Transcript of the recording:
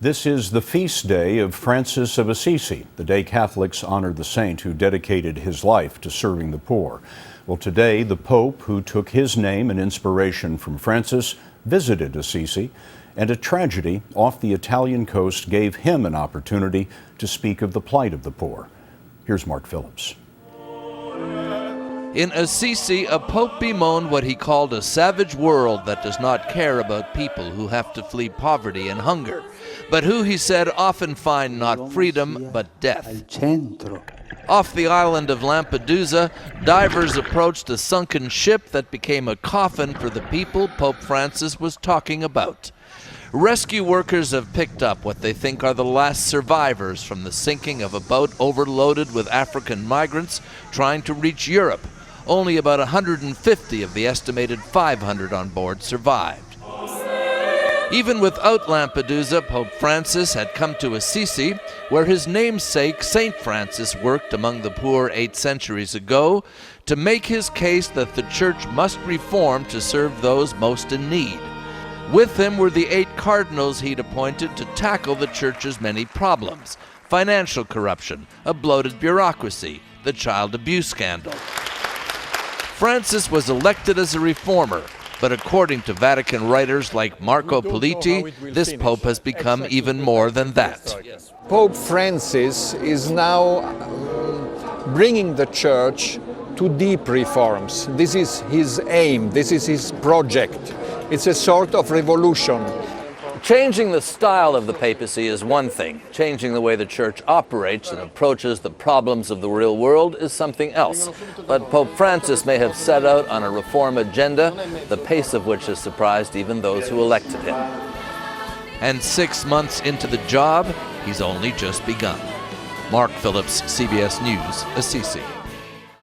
This is the feast day of Francis of Assisi, the day Catholics honor the saint who dedicated his life to serving the poor. Well, today, the Pope, who took his name and inspiration from Francis, visited Assisi, and a tragedy off the Italian coast gave him an opportunity to speak of the plight of the poor. Here's Mark Phillips. In Assisi, a pope bemoaned what he called a savage world that does not care about people who have to flee poverty and hunger, but who, he said, often find not freedom but death. Off the island of Lampedusa, divers approached a sunken ship that became a coffin for the people Pope Francis was talking about. Rescue workers have picked up what they think are the last survivors from the sinking of a boat overloaded with African migrants trying to reach Europe. Only about 150 of the estimated 500 on board survived. Even without Lampedusa, Pope Francis had come to Assisi, where his namesake Saint Francis worked among the poor 8 centuries ago, to make his case that the church must reform to serve those most in need. With him were the 8 cardinals he'd appointed to tackle the church's many problems: financial corruption, a bloated bureaucracy, the child abuse scandal. Francis was elected as a reformer, but according to Vatican writers like Marco Politi, this pope has become even more than that. Pope Francis is now bringing the church to deep reforms. This is his aim, this is his project. It's a sort of revolution. Changing the style of the papacy is one thing. Changing the way the church operates and approaches the problems of the real world is something else. But Pope Francis may have set out on a reform agenda, the pace of which has surprised even those who elected him. And 6 months into the job, he's only just begun. Mark Phillips, CBS News, Assisi.